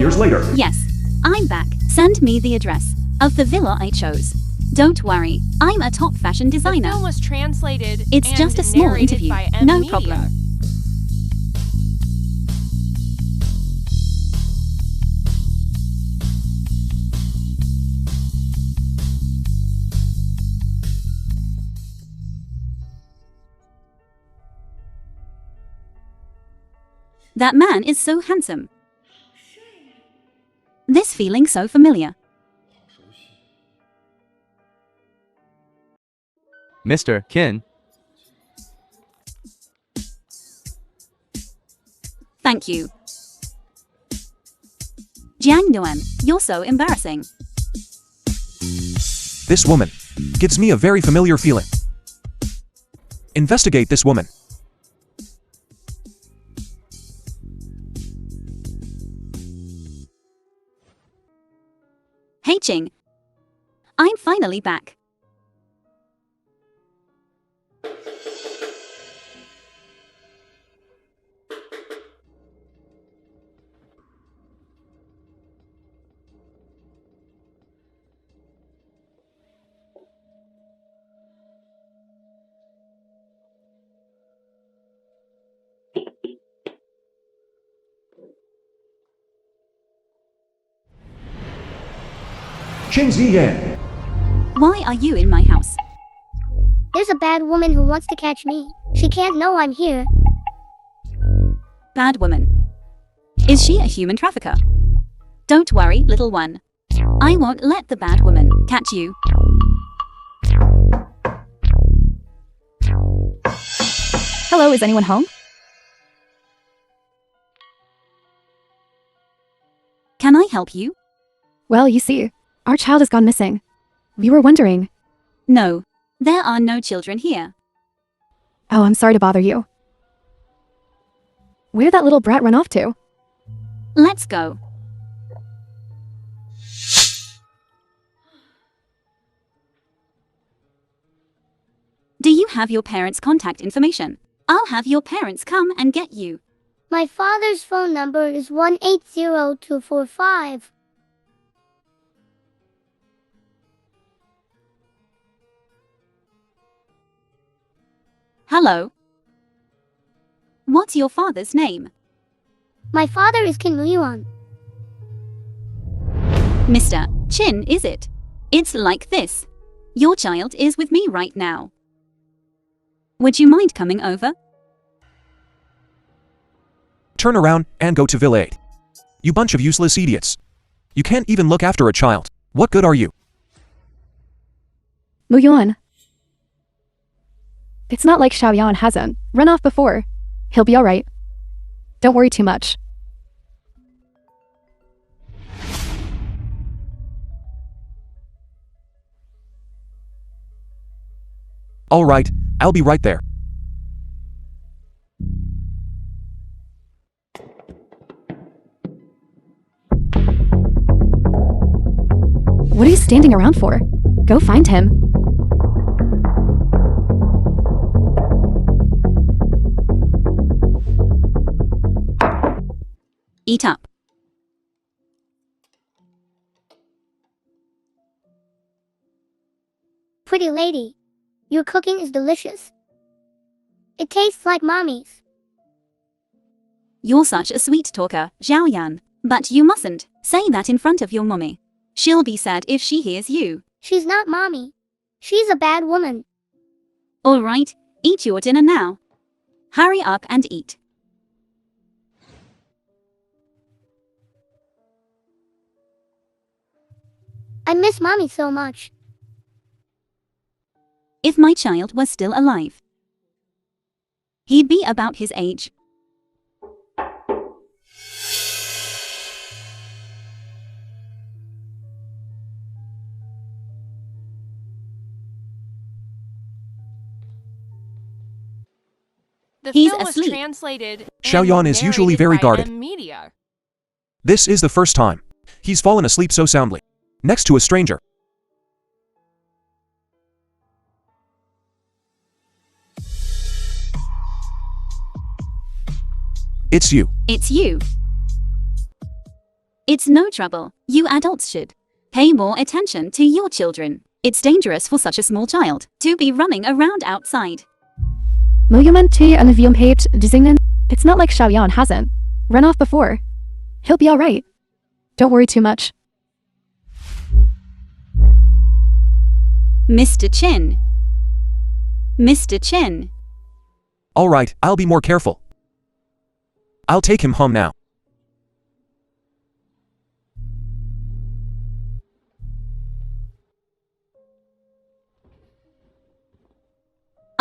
years later. Yes, I'm back. Send me the address of the villa I chose. Don't worry, I'm a top fashion designer. The film was translated It's and just a small narrated interview. by M No Media. problem. That man is so handsome. This feeling so familiar. Mr. Qin. Thank you. Jiang Nuan, you're so embarrassing. This woman gives me a very familiar feeling. Investigate this woman. Hey Ching. I'm finally back. Qin Ziyan. Why are you in my house? There's a bad woman who wants to catch me. She can't know I'm here. Bad woman. Is she a human trafficker? Don't worry, little one. I won't let the bad woman catch you. Hello, is anyone home? Can I help you? Well, you see, our child has gone missing. We were wondering. No, there are no children here. Oh, I'm sorry to bother you. Where did that little brat run off to? Let's go. Do you have your parents' contact information? I'll have your parents come and get you. My father's phone number is 180245. Hello. What's your father's name? My father is Jiang Nuan. Mr. Chin, is it? It's like this. Your child is with me right now. Would you mind coming over? Turn around and go to Villa 8. You bunch of useless idiots. You can't even look after a child. What good are you? Muyuan. It's not like Xiaoyan hasn't run off before. He'll be alright. Don't worry too much. All right, I'll be right there. What are you standing around for? Go find him. Eat up. Pretty lady, your cooking is delicious. It tastes like mommy's. You're such a sweet talker, Xiaoyan. But you mustn't say that in front of your mommy. She'll be sad if she hears you. She's not mommy. She's a bad woman. All right, eat your dinner now. Hurry up and eat. I miss mommy so much. If my child was still alive, he'd be about his age. The He's film was asleep. translated and Xiaoyan is usually narrated very by guarded. M Media. This is the first time he's fallen asleep so soundly, next to a stranger. It's you. It's you. It's no trouble. You adults should pay more attention to your children. It's dangerous for such a small child to be running around outside. BIωρίum T and BIωρίum H designen. It's not like Xiaoyan hasn't run off before. He'll be alright. Don't worry too much. Mr. Chin. Mr. Chin. All right, I'll be more careful. I'll take him home now.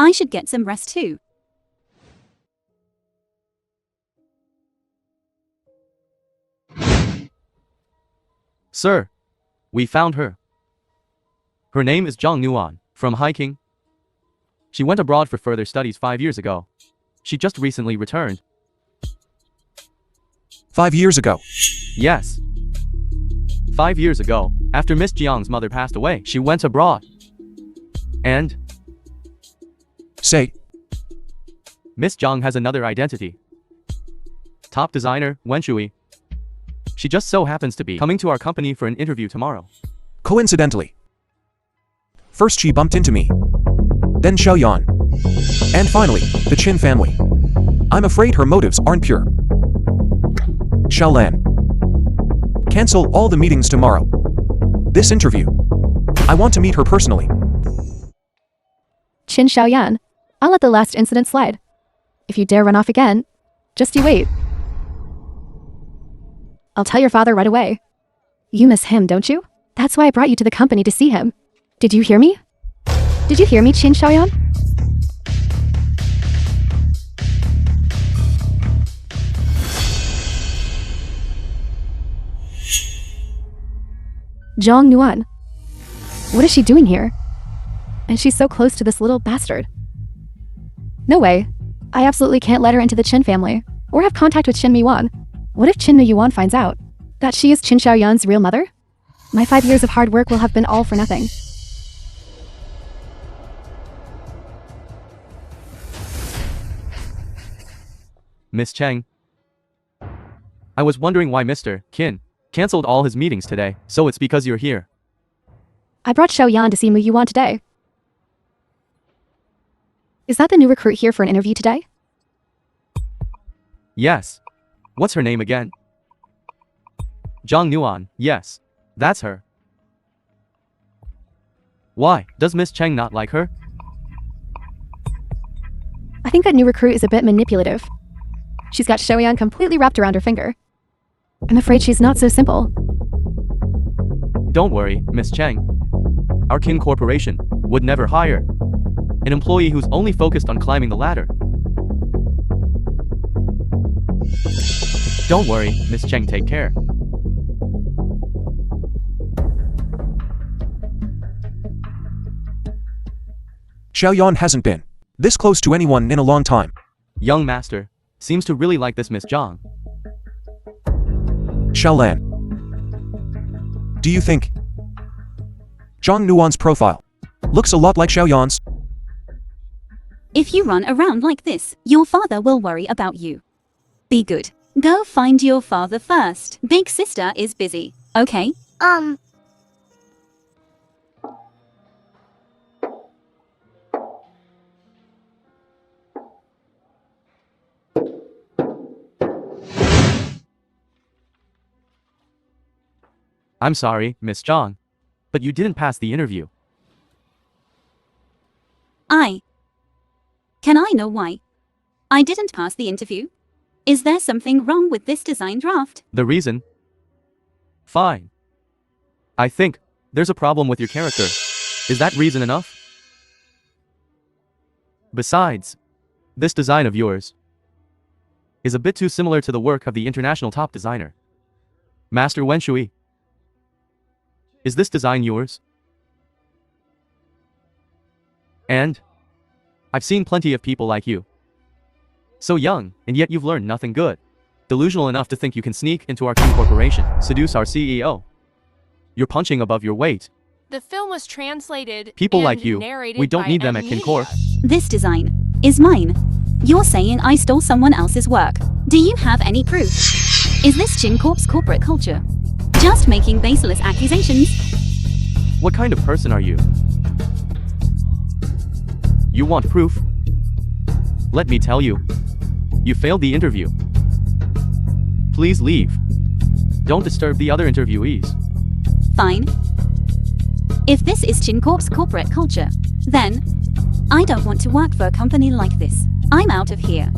I should get some rest too. Sir, we found her. Her name is Jiang Nuan, from hiking. She went abroad for further studies 5 years ago. She just recently returned. 5 years ago. Yes. 5 years ago, after Miss Jiang's mother passed away, she went abroad. And Say, Miss Jiang has another identity. Top designer, Wen Shui. She just so happens to be coming to our company for an interview tomorrow. coincidentally. First she bumped into me. Then Xiaoyan. And finally, the Qin family. I'm afraid her motives aren't pure. Xiaolan. Cancel all the meetings tomorrow. This interview. I want to meet her personally. Qin Xiaoyan. I'll let the last incident slide. If you dare run off again, just you wait. I'll tell your father right away. You miss him, don't you? That's why I brought you to the company to see him. Did you hear me? Did you hear me, Qin Xiaoyan? Jiang Nuan. What is she doing here? And she's so close to this little bastard. No way. I absolutely can't let her into the Qin family, or have contact with Qin Miyuan. What if Qin Miyuan finds out that she is Qin Xiaoyan's real mother? My 5 years of hard work will have been all for nothing. Miss Cheng. I was wondering why Mr. Qin canceled all his meetings today, so it's because you're here. I brought Xiaoyan to see Miyuan today. Is that the new recruit here for an interview today? Yes. What's her name again? Jiang Nuan, yes. That's her. Why, does Miss Cheng not like her? I think that new recruit is a bit manipulative. She's got Xiaoyan completely wrapped around her finger. I'm afraid she's not so simple. Don't worry, Miss Cheng. Our Kin Corporation would never hire an employee who's only focused on climbing the ladder. Don't worry, Miss Cheng, take care. Xiaoyan hasn't been this close to anyone in a long time. Young master seems to really like this Miss Jiang. Xiaolan. Do you think Jiang Nuan's profile looks a lot like Xiaoyan's? If you run around like this, your father will worry about you. Be good. Go find your father first. Big sister is busy, okay? I'm sorry, Miss Jiang, but you didn't pass the interview. Can I know why? I didn't pass the interview. Is there something wrong with this design draft? The reason? Fine. I think there's a problem with your character. Is that reason enough? Besides, this design of yours is a bit too similar to the work of the international top designer, Master Wen Shui. Is this design yours? And I've seen plenty of people like you. So young, and yet you've learned nothing good. Delusional enough to think you can sneak into our King Corporation, seduce our CEO. You're punching above your weight. The film was translated People and like you, narrated we don't by need them at Amelia. Kin Corp. This design is mine. You're saying I stole someone else's work. Do you have any proof? Is this Qin Corp's corporate culture? Just making baseless accusations. What kind of person are you? You want proof? Let me tell you. You failed the interview. Please leave. Don't disturb the other interviewees. Fine. If this is Chin-Corp's corporate culture, then I don't want to work for a company like this. I'm out of here.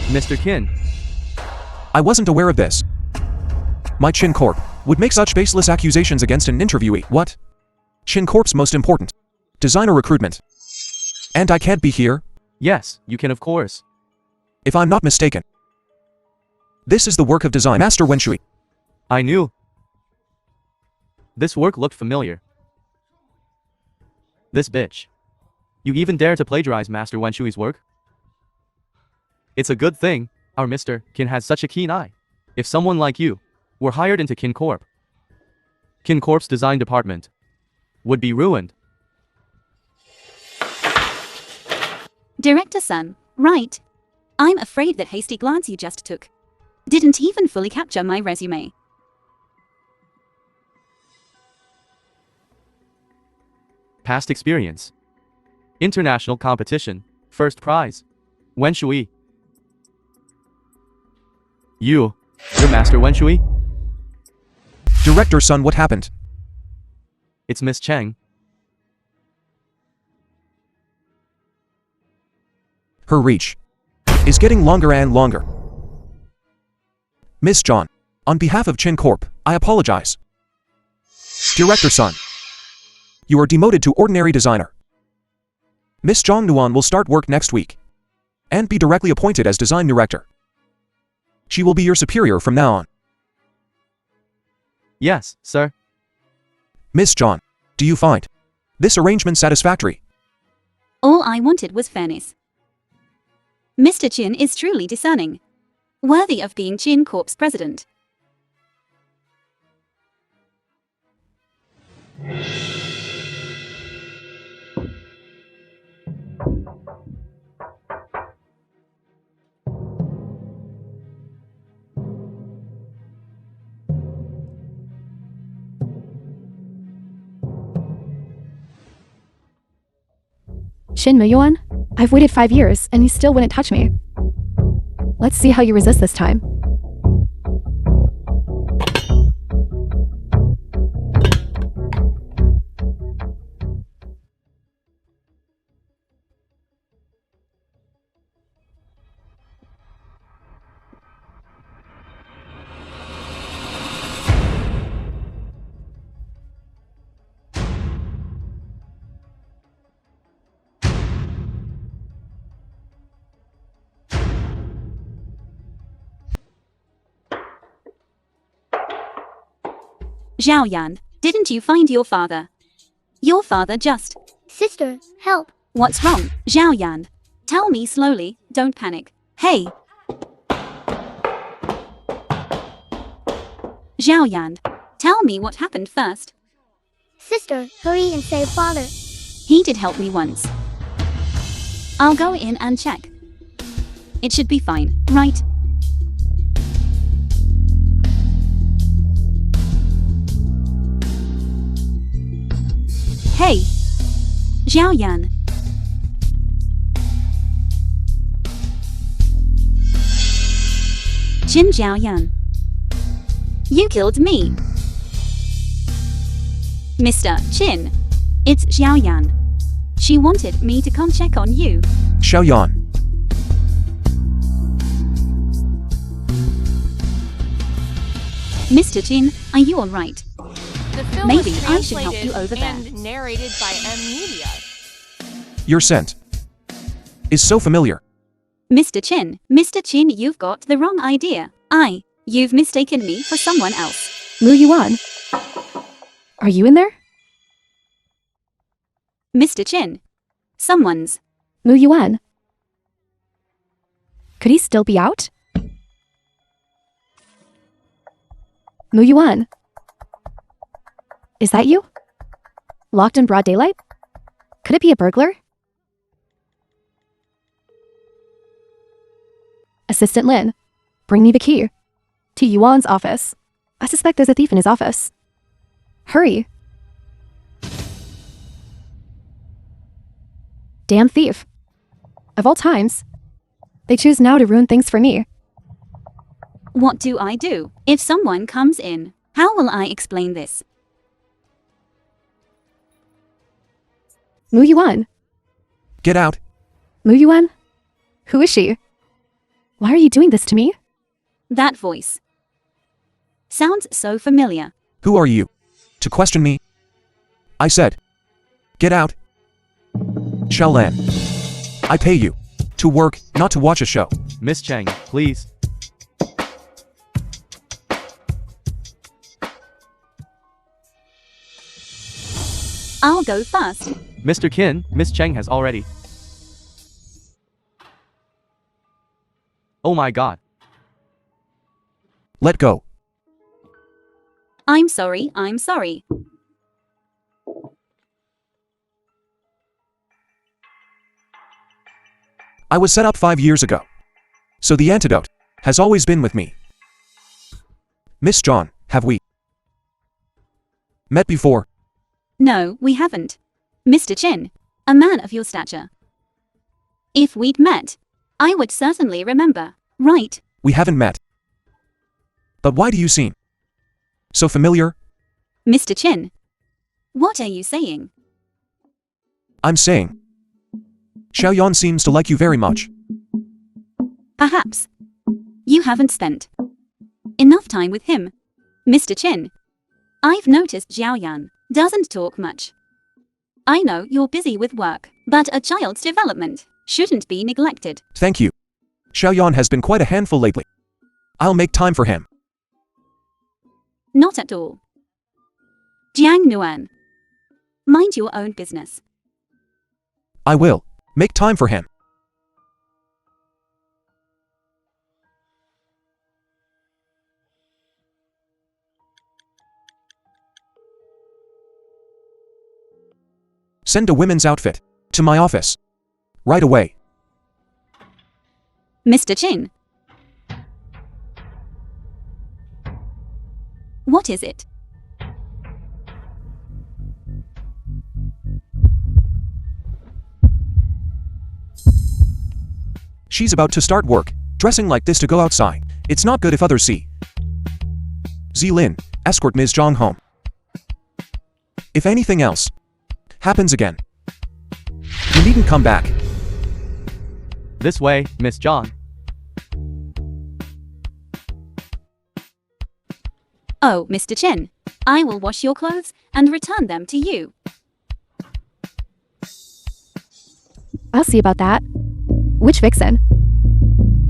Mr. Kin, I wasn't aware of this. My Chin Corp would make such baseless accusations against an interviewee. What? Chin Corp's most important. Designer recruitment. And I can't be here? yes, you can of course. If I'm not mistaken. This is the work of design master Wen Shui. I knew. This work looked familiar. This bitch. You even dare to plagiarize Master Wen Shui's work? It's a good thing our Mr. Kin has such a keen eye. If someone like you were hired into Kin Corp, Kin Corp's design department would be ruined. Director Sun, right. I'm afraid that hasty glance you just took didn't even fully capture my resume. Past experience. International competition. First prize. Wen Shui. You're Master Wen Shui? Director Sun, what happened? It's Miss Cheng. Her reach is getting longer and longer. Miss John, on behalf of Chin Corp, I apologize. Director Sun, you are demoted to ordinary designer. Miss Jiang Nuan will start work next week and be directly appointed as design director. She will be your superior from now on. Yes, sir. Miss John, do you find this arrangement satisfactory? All I wanted was fairness. Mr. Chin is truly discerning, worthy of being Chin Corp's president. Shin Muyuan? I've waited 5 years, and you still wouldn't touch me. Let's see how you resist this time. Xiaoyan, didn't you find your father? Your father just... Sister, help. What's wrong, Xiaoyan? Tell me slowly, don't panic. Hey! Xiaoyan, tell me what happened first. Sister, hurry and save father. He did help me once. I'll go in and check. It should be fine, right? Hey! Xiaoyan! Qin Xiaoyan. You killed me! Mr. Qin, it's Xiaoyan. She wanted me to come check on you. Xiaoyan. Mr. Qin, are you alright? The film Maybe was I should help you translated over there. and narrated by M Media. Your scent is so familiar. Mr. Qin, you've got the wrong idea. You've mistaken me for someone else. Muyuan? Are you in there? Mr. Qin, someone's. Muyuan? Could he still be out? Muyuan? Is that you? Locked in broad daylight? Could it be a burglar? Assistant Lin, Bring me the key. To Yuan's office. I suspect there's a thief in his office. Hurry. Damn thief. Of all times, they choose now to ruin things for me. What do I do if someone comes in? How will I explain this? Mu Yuan. Get out. Mu Yuan? Who is she? Why are you doing this to me? That voice sounds so familiar. Who are you? To question me? I said. Get out. Xiaolan. I pay you. To work, not to watch a show. Miss Chang, please. I'll go first. Mr. Qin, Miss Chang has already. Oh my god. Let go. I'm sorry, I'm sorry. I was set up 5 years ago. So the antidote has always been with me. Miss John, have we met before? No, we haven't. Mr. Chin, a man of your stature. If we'd met, I would certainly remember, right? We haven't met. But why do you seem so familiar? Mr. Chin, what are you saying? I'm saying Xiaoyan seems to like you very much. Perhaps you haven't spent enough time with him. Mr. Chin, I've noticed Xiaoyan doesn't talk much. I know you're busy with work, but a child's development shouldn't be neglected. Thank you. Xiaoyan has been quite a handful lately. I'll make time for him. Not at all. Jiang Nuan, mind your own business. I will make time for him. Send a women's outfit to my office right away. Mr. Chin, what is it? She's about to start work, dressing like this to go outside. It's not good if others see. Zilin, escort Ms. Zhang home. If anything else happens again, you needn't come back. This way, Miss John. Oh, Mr. Chin, I will wash your clothes and return them to you. I'll see about that. Which vixen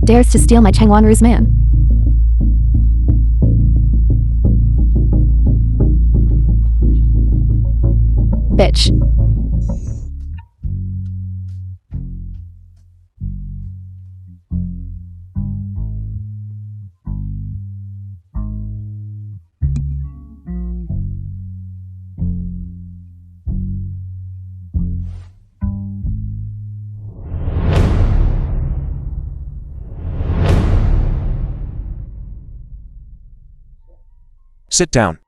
dares to steal my Changwanru's man? Bitch. Sit down.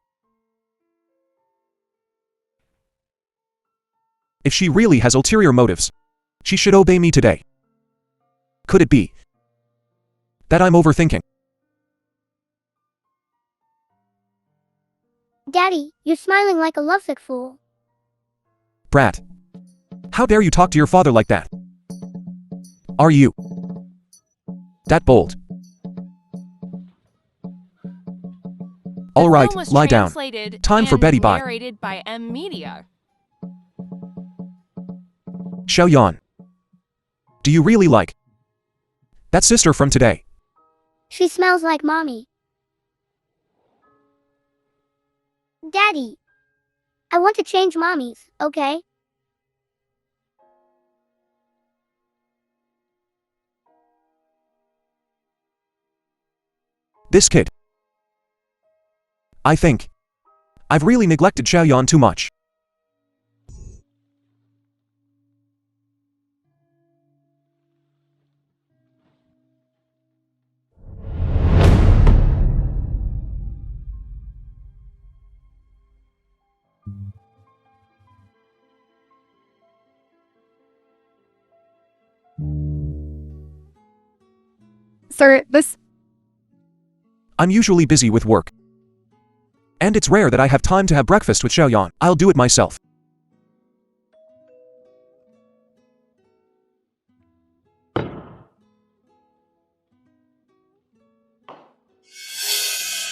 If she really has ulterior motives, she should obey me today. Could it be that I'm overthinking? Daddy, you're smiling like a lovesick fool. Brat, how dare you talk to your father like that? Are you that bold? All The right, film was lie down. translated Time for and Betty Bye. narrated by M Media. Xiaoyan, do you really like that sister from today? She smells like mommy. Daddy, I want to change mommies, okay? This kid. I think I've really neglected Xiaoyan too much. Sir, this... I'm usually busy with work. And it's rare that I have time to have breakfast with Xiaoyan. I'll do it myself.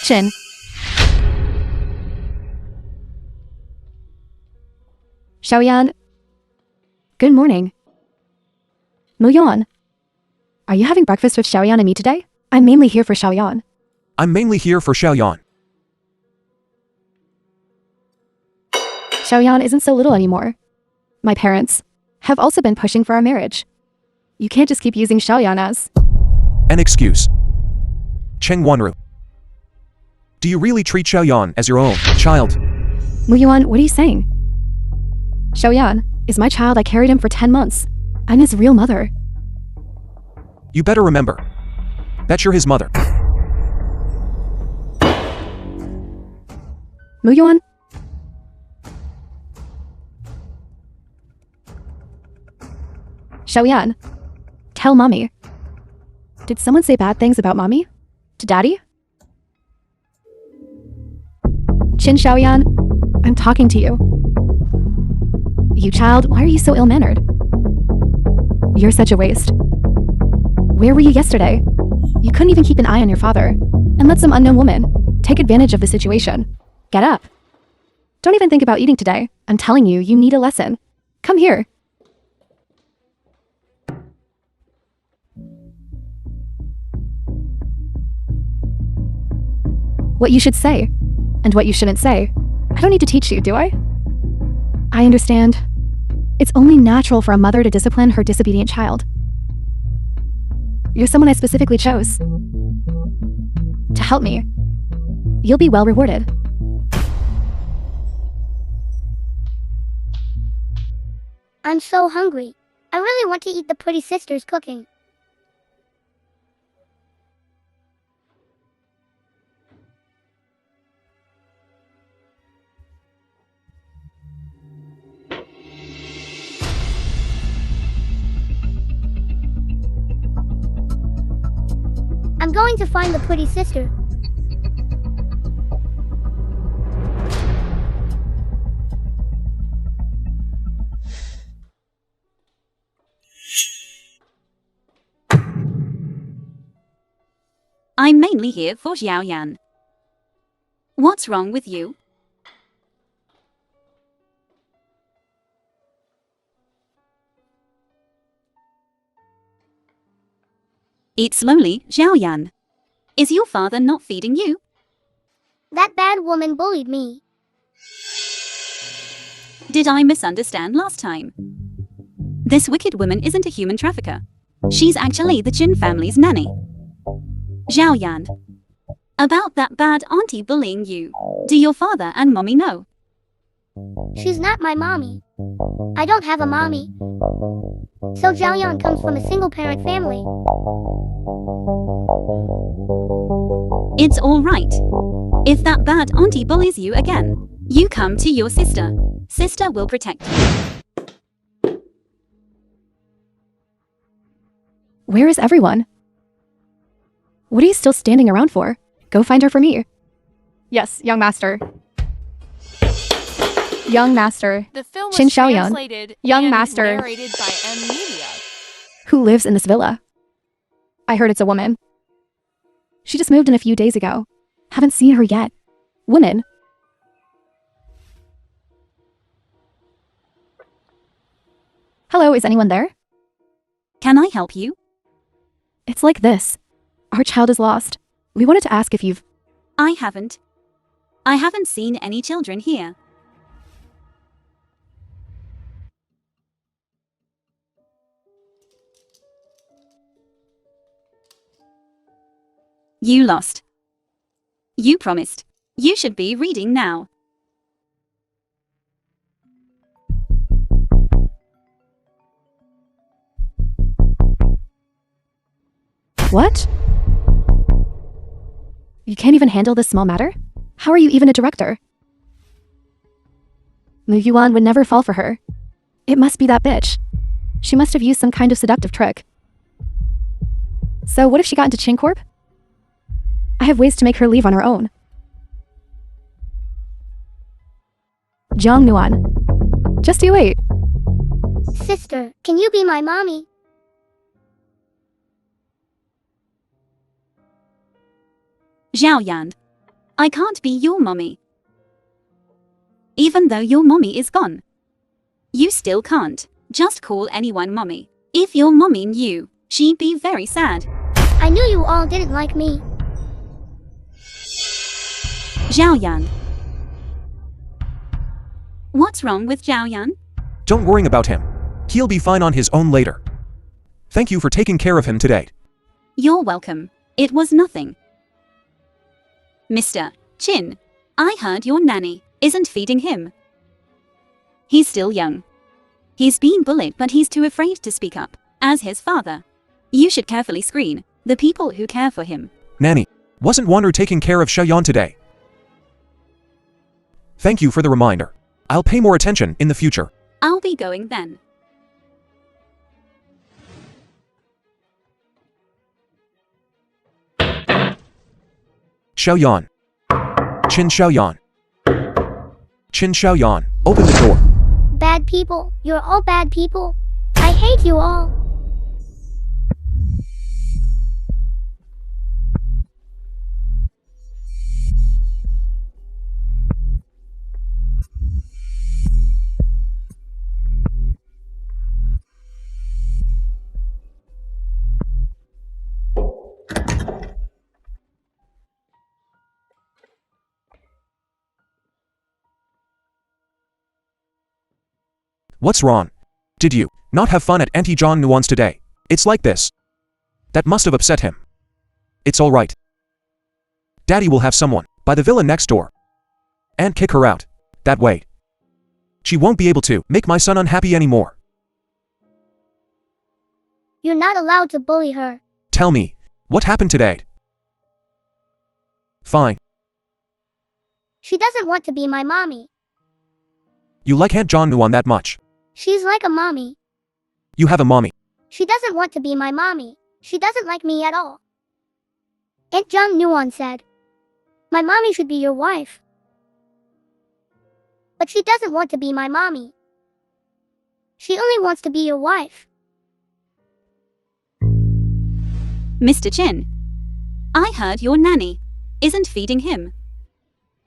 Chin. Xiaoyan. Good morning. Muyon. Are you having breakfast with Xiaoyan and me today? I'm mainly here for Xiaoyan. I'm mainly here for Xiaoyan. Xiaoyan isn't so little anymore. My parents have also been pushing for our marriage. You can't just keep using Xiaoyan as... An excuse. Cheng Wanru. Do you really treat Xiaoyan as your own child? Muyuan, what are you saying? Xiaoyan is my child. I carried him for 10 months. I'm his real mother. You better remember that you're his mother. Muyuan? Xiaoyan, tell mommy. Did someone say bad things about mommy? To daddy? Chin Xiaoyan, I'm talking to you. You child, why are you so ill-mannered? You're such a waste. Where were you yesterday? You couldn't even keep an eye on your father and let some unknown woman take advantage of the situation. Get up. Don't even think about eating today. I'm telling you, you need a lesson. Come here. What you should say and what you shouldn't say. I don't need to teach you, do I? I understand. It's only natural for a mother to discipline her disobedient child. You're someone I specifically chose to help me. You'll be well rewarded. I'm so hungry. I really want to eat the pretty sister's cooking. I'm going to find the pretty sister. I'm mainly here for Xiaoyan. What's wrong with you? Eat slowly, Xiaoyan. Is your father not feeding you? That bad woman bullied me. Did I misunderstand last time? This wicked woman isn't a human trafficker. She's actually the Qin family's nanny. Xiaoyan. About that bad auntie bullying you, do your father and mommy know? She's not my mommy. I don't have a mommy. So Jiang comes from a single-parent family. It's all right. If that bad auntie bullies you again, you come to your sister. Sister will protect you. Where is everyone? What are you still standing around for? Go find her for me. Yes, young master. Young master. The film was Qin Xiaoyan, translated young and master. narrated by M Media. Who lives in this villa? I heard it's a woman. She just moved in a few days ago. Haven't seen her yet. Woman. Hello, is anyone there? Can I help you? It's like this. Our child is lost. We wanted to ask if you've... I haven't seen any children here. You lost. You promised. You should be reading now. What? You can't even handle this small matter? How are you even a director? Mu Yuan would never fall for her. It must be that bitch. She must have used some kind of seductive trick. So what if she got into Chin Corp? I have ways to make her leave on her own. Jiang Nuan. Just you wait. Sister, can you be my mommy? Xiaoyan, I can't be your mommy. Even though your mommy is gone. You still can't just call anyone mommy. If your mommy knew, she'd be very sad. I knew you all didn't like me. Xiaoyan. What's wrong with Xiaoyan? Don't worry about him. He'll be fine on his own later. Thank you for taking care of him today. You're welcome. It was nothing. Mr. Chin, I heard your nanny isn't feeding him. He's still young. He's been bullied, but he's too afraid to speak up. As his father, you should carefully screen the people who care for him. Nanny, wasn't Wander taking care of Xiaoyan today? Thank you for the reminder. I'll pay more attention in the future. I'll be going then. Xiaoyan. Qin Xiaoyan. Qin Xiaoyan, open the door. Bad people. You're all bad people. I hate you all. What's wrong? Did you not have fun at Auntie Jiang Nuan's today? It's like this. That must have upset him. It's all right. Daddy will have someone by the villa next door and kick her out. That way, she won't be able to make my son unhappy anymore. You're not allowed to bully her. Tell me, what happened today? Fine. She doesn't want to be my mommy. You like Aunt Jiang Nuan that much? She's like a mommy. You have a mommy. She doesn't want to be my mommy. She doesn't like me at all. Aunt Jiang Nuan said, my mommy should be your wife. But she doesn't want to be my mommy. She only wants to be your wife. Mr. Chin, I heard your nanny isn't feeding him.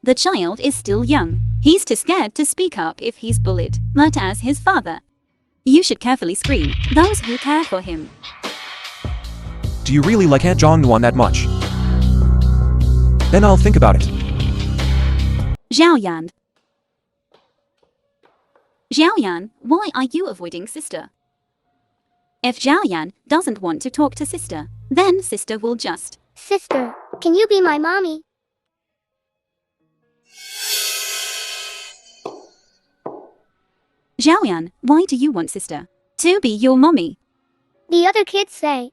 The child is still young. He's too scared to speak up if he's bullied. But as his father, you should carefully screen those who care for him. Do you really like Aunt Jiang Nuan that much? Then I'll think about it. Xiaoyan. Xiaoyan, why are you avoiding sister? If Xiaoyan doesn't want to talk to sister, then sister will just. Sister, can you be my mommy? Xiaoyan, why do you want sister to be your mommy? The other kids say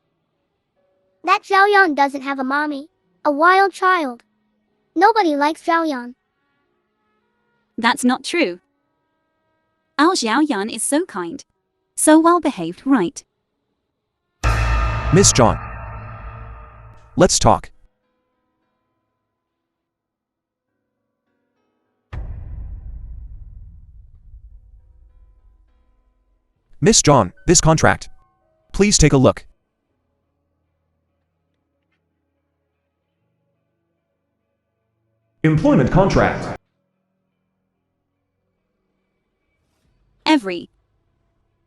that Xiaoyan doesn't have a mommy. A wild child. Nobody likes Xiaoyan. That's not true. Our Xiaoyan is so kind. So well behaved, right? Miss John. Let's talk. Miss John, this contract. Please take a look. Employment contract. Every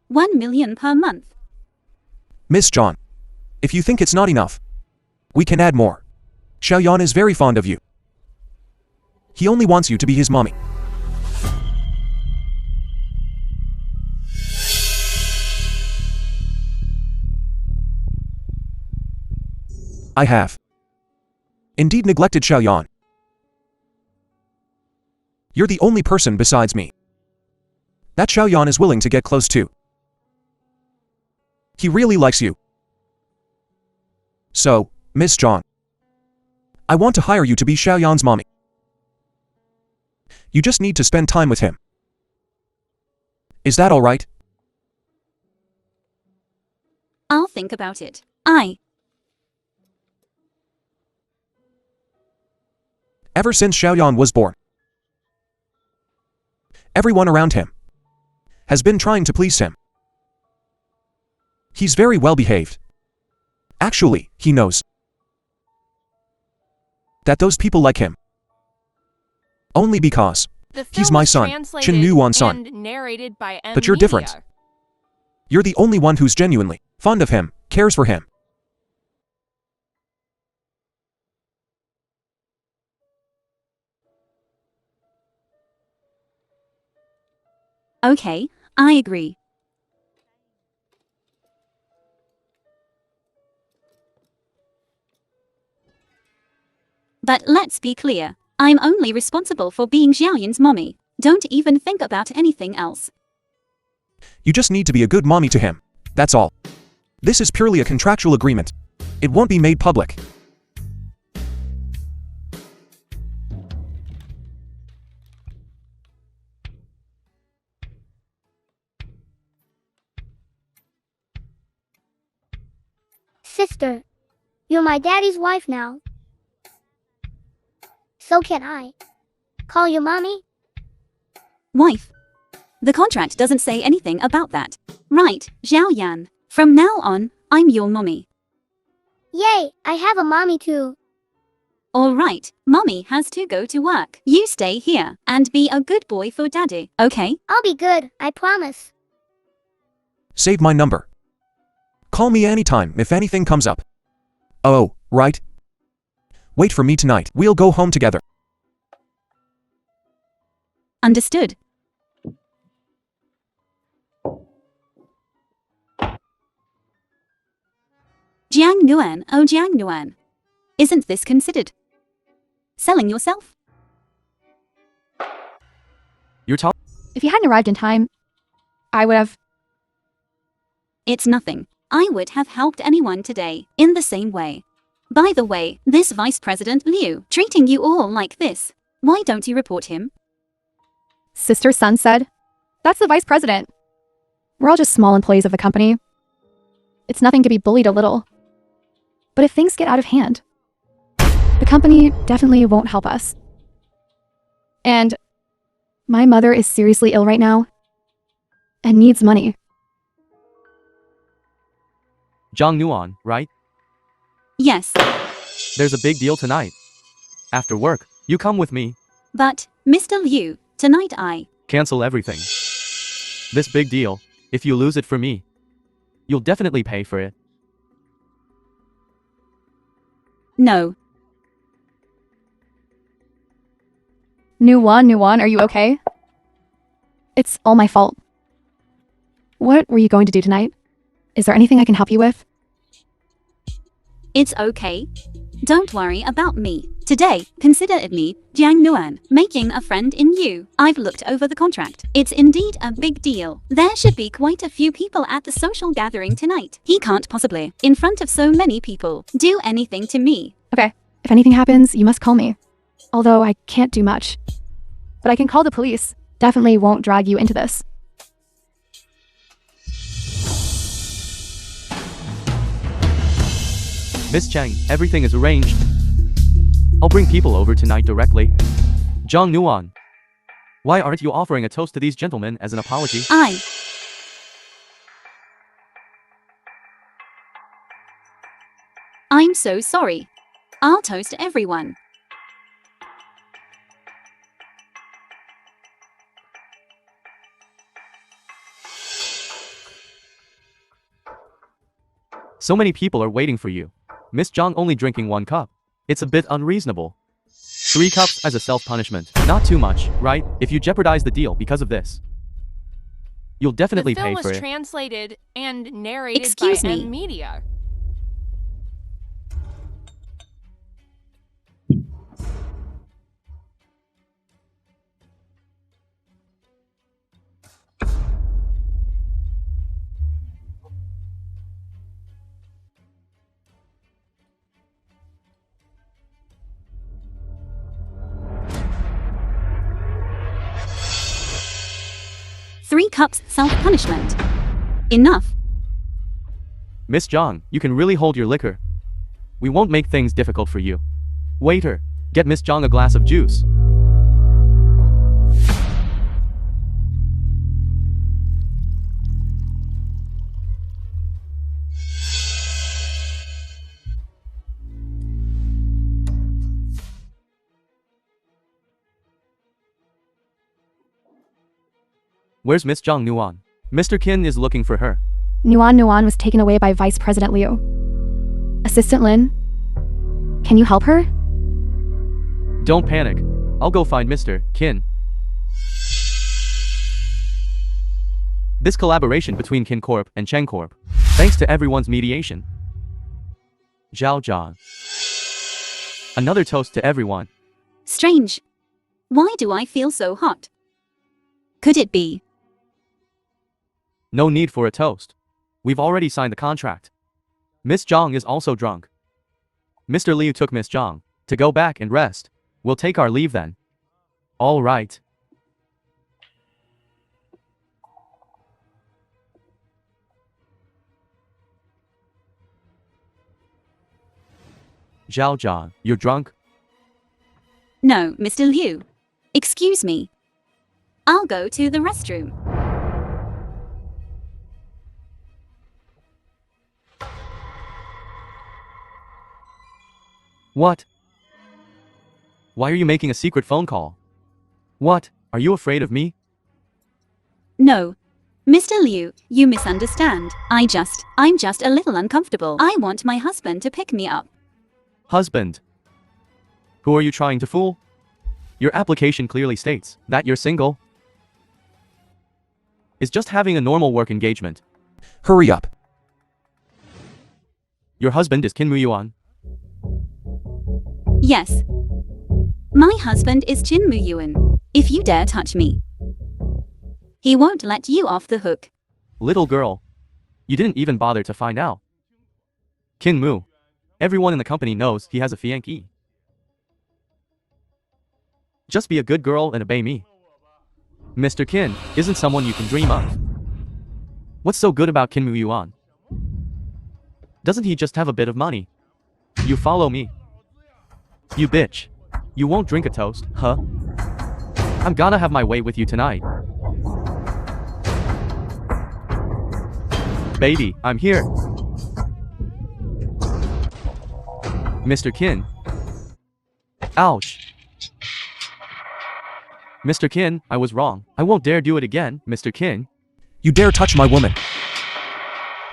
1 million per month. Miss John, if you think it's not enough, we can add more. Xiaoyan is very fond of you. He only wants you to be his mommy. I have indeed neglected Xiaoyan. You're the only person besides me that Xiaoyan is willing to get close to. He really likes you. So, Miss John, I want to hire you to be Xiaoyan's mommy. You just need to spend time with him. Is that all right? I'll think about it. Ever since Xiaoyan was born, everyone around him has been trying to please him. He's very well behaved. Actually, he knows that those people like him only because The he's film my was son, translated Jiang Nuan's son. and narrated by M. But you're different. Media. You're the only one who's genuinely fond of him, cares for him. Okay, I agree. But let's be clear. I'm only responsible for being Xiaoyan's mommy. Don't even think about anything else. You just need to be a good mommy to him. That's all. This is purely a contractual agreement. It won't be made public. Sister, you're my daddy's wife now. So can I call you mommy? Wife. The contract doesn't say anything about that. Right, Xiaoyan. From now on, I'm your mommy. Yay, I have a mommy too. All right, mommy has to go to work. You stay here and be a good boy for daddy, okay? I'll be good, I promise. Save my number. Call me anytime if anything comes up. Oh, right. Wait for me tonight. We'll go home together. Understood. Jiang Nuan, oh Jiang Nuan. Isn't this considered selling yourself? You're talking. If you hadn't arrived in time, I would have. It's nothing. I would have helped anyone today, in the same way. By the way, this Vice President Liu, treating you all like this. Why don't you report him? Sister's son said, "That's the vice president. We're all just small employees of the company. It's nothing to be bullied a little. But if things get out of hand, the company definitely won't help us. And my mother is seriously ill right now and needs money." Jiang Nuan, right? Yes, There's a big deal tonight. After work, you come with me. but, Mr. Liu, tonight I. Cancel everything. This big deal, if you lose it for me, you'll definitely pay for it. No. Nuan, are you okay? It's all my fault. What were you going to do tonight? Is there anything I can help you with? It's okay. Don't worry about me. Today, consider it me, Jiang Nuan, making a friend in you. I've looked over the contract. It's indeed a big deal. There should be quite a few people at the social gathering tonight. He can't possibly, in front of so many people, do anything to me. Okay. If anything happens, you must call me. Although I can't do much. But I can call the police. Definitely won't drag you into this. Miss Chang, everything is arranged. I'll bring people over tonight directly. Jiang Nuan, why aren't you offering a toast to these gentlemen as an apology? I'm so sorry. I'll toast everyone. So many people are waiting for you. Miss Jiang only drinking 1 cup. It's a bit unreasonable. 3 cups as a self-punishment. Not too much, right? If you jeopardize the deal because of this, you'll definitely The pay film for was it. translated and narrated Excuse by me. M. Media. Three cups self-punishment. Enough. Miss Jiang, you can really hold your liquor. We won't make things difficult for you. Waiter, Get Miss Jiang a glass of juice. Where's Miss Jiang Nuan? Mr. Qin is looking for her. Nuan was taken away by Vice President Liu. Assistant Lin, can you help her? Don't panic. I'll go find Mr. Qin. This collaboration between Qin Corp and Cheng Corp, thanks to everyone's mediation. Zhao Zhan. Another toast to everyone. Strange. Why do I feel so hot? Could it be? No need for a toast. We've already signed the contract. Miss Jiang is also drunk. Mr. Liu took Miss Jiang to go back and rest. We'll take our leave then. All right. Zhao Zhan, you're drunk? No, Mr. Liu. Excuse me. I'll go to the restroom. What? Why are you making a secret phone call? What? Are you afraid of me? No. Mr. Liu, you misunderstand. I'm just a little uncomfortable. I want my husband to pick me up. Husband. Who are you trying to fool? Your application clearly states that you're single. It's just having a normal work engagement. Hurry up. Your husband is Qin Muyuan. Yes. My husband is Qin Muyuan. If you dare touch me, he won't let you off the hook. Little girl. You didn't even bother to find out. Qin Mu. Everyone in the company knows he has a fiancée. Just be a good girl and obey me. Mr. Qin isn't someone you can dream of. What's so good about Qin Muyuan? Doesn't he just have a bit of money? You follow me. You bitch. You won't drink a toast, huh? I'm gonna have my way with you tonight. Baby, I'm here. Mr. Qin. Ouch. Mr. Qin, I was wrong. I won't dare do it again, Mr. Qin. You dare touch my woman.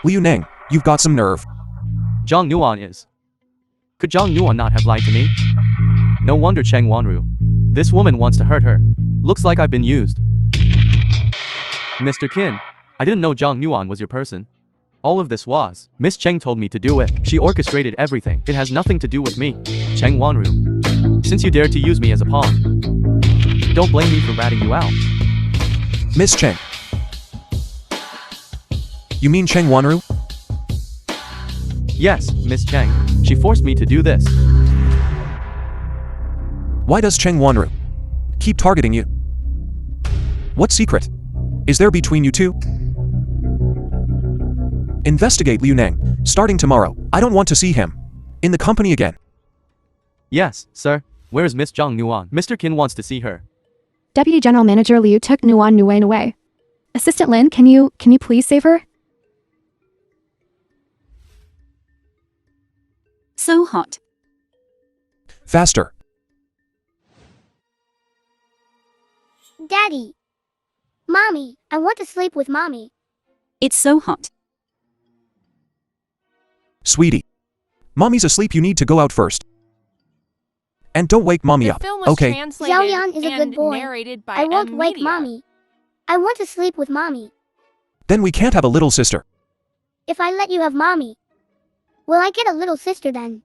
Liu Neng, you've got some nerve. Jiang Nuan is. Could Jiang Nuan not have lied to me? No wonder Cheng Wanru. This woman wants to hurt her. Looks like I've been used. Mr. Qin, I didn't know Jiang Nuan was your person. All of this was. Miss Cheng told me to do it. She orchestrated everything. It has nothing to do with me. Cheng Wanru. Since you dared to use me as a pawn, don't blame me for ratting you out. Miss Cheng. You mean Cheng Wanru? Yes, Miss Cheng. She forced me to do this. Why does Cheng Wanru keep targeting you? What secret is there between you two? Investigate Liu Neng, starting tomorrow. I don't want to see him in the company again. Yes, sir. Where is Miss Jiang Nuan? Mr. Qin wants to see her. Deputy General Manager Liu took Nuan away. Assistant Lin, can you please save her? So hot. Faster. Daddy. Mommy, I want to sleep with Mommy. It's so hot. Sweetie. Mommy's asleep, you need to go out first. And don't wake Mommy The up, film was okay? translated Xiao Yan is a and good boy. narrated by I won't wake Media. Mommy. I want to sleep with Mommy. Then we can't have a little sister. If I let you have Mommy, will I get a little sister then?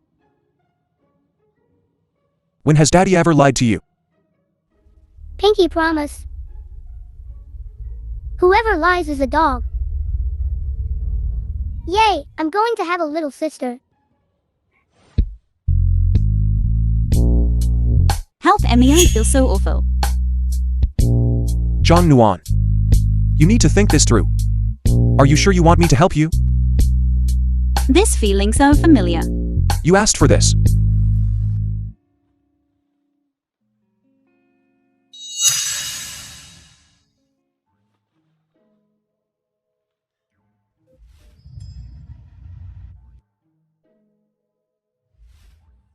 When has Daddy ever lied to you? Pinky promise. Whoever lies is a dog. Yay, I'm going to have a little sister. Help Emmy, I feel so awful. Jiang Nuan. You need to think this through. Are you sure you want me to help you? This feeling so familiar. You asked for this.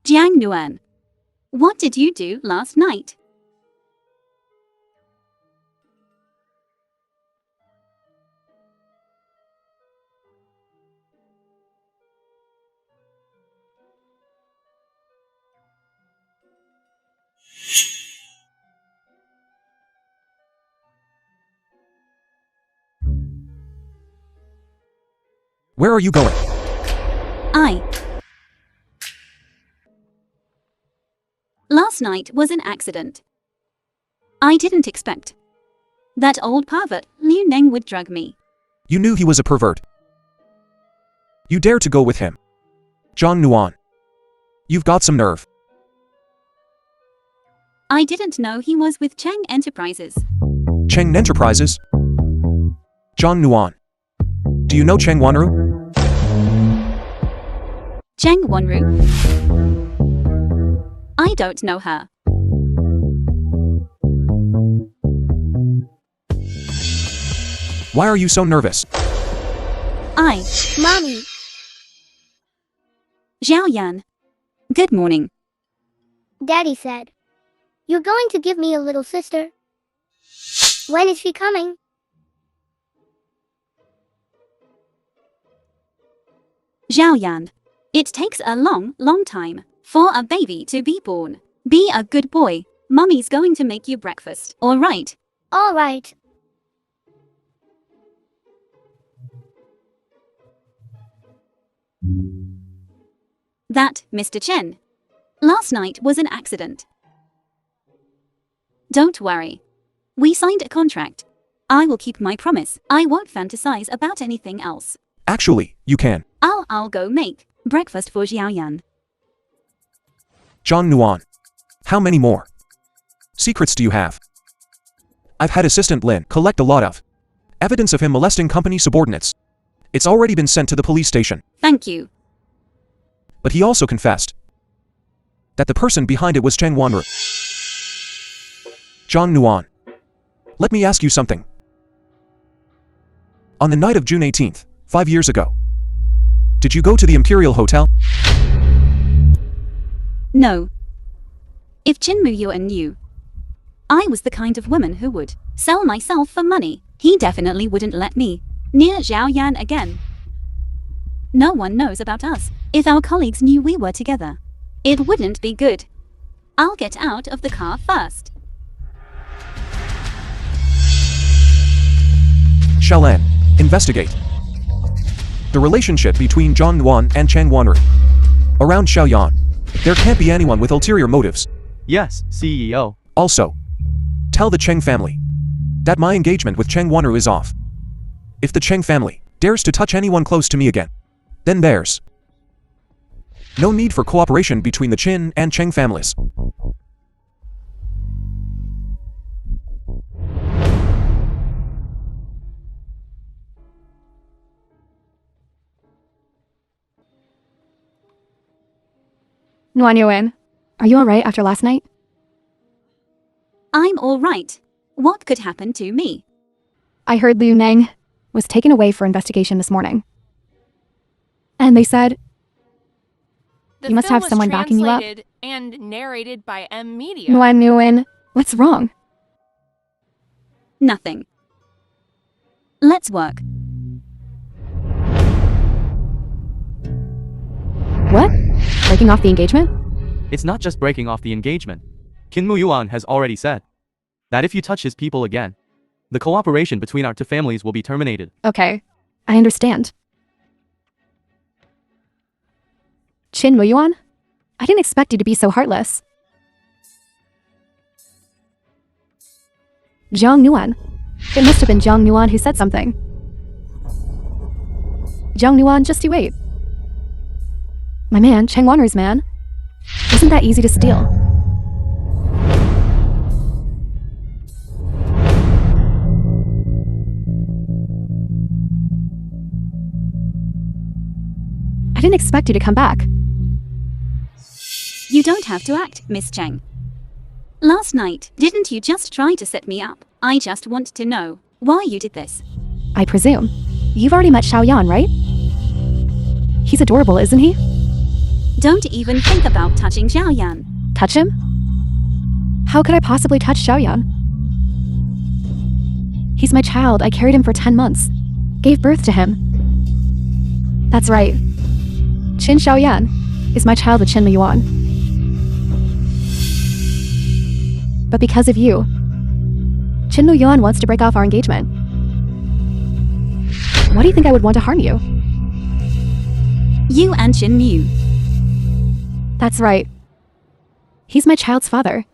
Jiang Nuan, what did you do last night? Where are you going? Last night was an accident. I didn't expect that old pervert Liu Neng would drug me. You knew he was a pervert. You dare to go with him. Jiang Nuan. You've got some nerve. I didn't know he was with Cheng Enterprises. Cheng Enterprises? Jiang Nuan. Do you know Cheng Wanru? Cheng Wanru? I don't know her. Why are you so nervous? Mommy. Xiaoyan. Good morning. Daddy said, you're going to give me a little sister. When is she coming? Xiaoyan. It takes a long time for a baby to be born. Be a good boy. Mommy's going to make you breakfast, alright? All right. That, Mr. Chen. Last night was an accident. Don't worry. We signed a contract. I will keep my promise. I won't fantasize about anything else. Actually, you can. I'll go make breakfast for Xiaoyan. Jiang Nuan. How many more secrets do you have? I've had assistant Lin collect a lot of evidence of him molesting company subordinates. It's already been sent to the police station. Thank you. But he also confessed that the person behind it was Cheng Wanru. Jiang Nuan. Let me ask you something. On the night of June 18th, 5 years ago, did you go to the Imperial Hotel? No. If Qin Muyuan knew I was the kind of woman who would sell myself for money, he definitely wouldn't let me near Xiaoyan again. No one knows about us. If our colleagues knew we were together, it wouldn't be good. I'll get out of the car first. Shalan, investigate the relationship between Jiang Nuan and Cheng Wanru. Around Xiaoyan, there can't be anyone with ulterior motives. Yes, CEO. Also, tell the Cheng family that my engagement with Cheng Wanru is off. If the Cheng family dares to touch anyone close to me again, then there's no need for cooperation between the Qin and Cheng families. Nuan Yuan, are you alright after last night? I'm all right. What could happen to me? I heard Liu Neng was taken away for investigation this morning. And they said The you must film have was someone backing you up. translated and narrated by M Media. Nuan Yuan, what's wrong? Nothing. Let's work. What? Breaking off the engagement? It's not just breaking off the engagement. Qin Muyuan has already said that if you touch his people again, the cooperation between our two families will be terminated. Okay, I understand. Qin Muyuan? I didn't expect you to be so heartless. Jiang Nuan. It must have been Jiang Nuan who said something. Jiang Nuan, just you wait. My man, Cheng Wanru's man. Isn't that easy to steal? I didn't expect you to come back. You don't have to act, Miss Cheng. Last night, didn't you just try to set me up? I just want to know why you did this. I presume. You've already met Xiaoyan, right? He's adorable, isn't he? Don't even think about touching Xiaoyan. Touch him? How could I possibly touch Xiaoyan? He's my child. I carried him for 10 months. Gave birth to him. That's right. Qin Xiaoyan is my child with Qin Yuan. But because of you, Qin Yuan wants to break off our engagement. Why do you think I would want to harm you? You and Qin Mu. That's right. He's my child's father.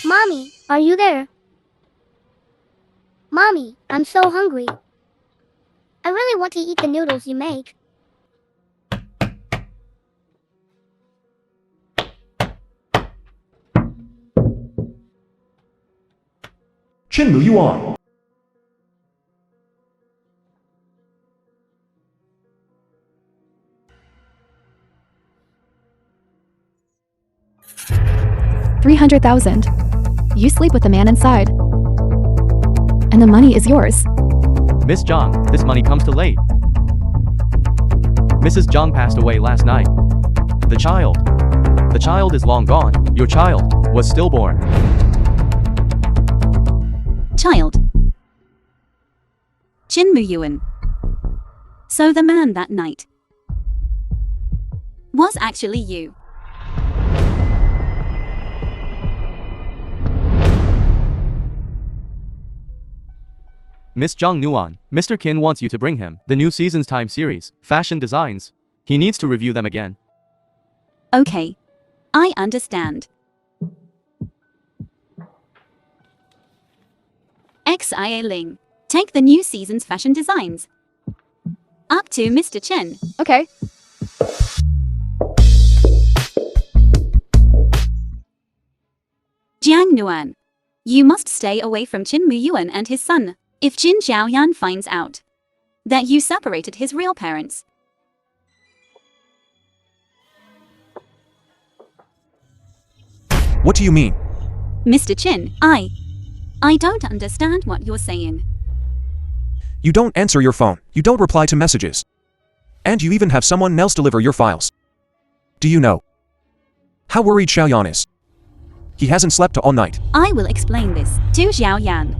Mommy, are you there? Mommy, I'm so hungry. I really want to eat the noodles you make. Qin Yuan. $300,000. You sleep with the man inside. And the money is yours. Miss Jiang, this money comes too late. Mrs. Jiang passed away last night. The child is long gone. Your child was stillborn. Child. Qin Yuan. So the man that night was actually you. Miss Jiang Nuan, Mr. Qin wants you to bring him the new season's time series, fashion designs. He needs to review them again. Okay. I understand. Xia Ling. Take the new season's fashion designs. Up to Mr. Chen. Okay. Jiang Nuan. You must stay away from Qin Yuan and his son. If Qin Xiaoyan finds out that you separated his real parents, What do you mean? Mr. Qin, I don't understand what you're saying. You don't answer your phone. You don't reply to messages. And you even have someone else deliver your files. Do you know how worried Xiaoyan is? He hasn't slept all night. I will explain this to Xiaoyan.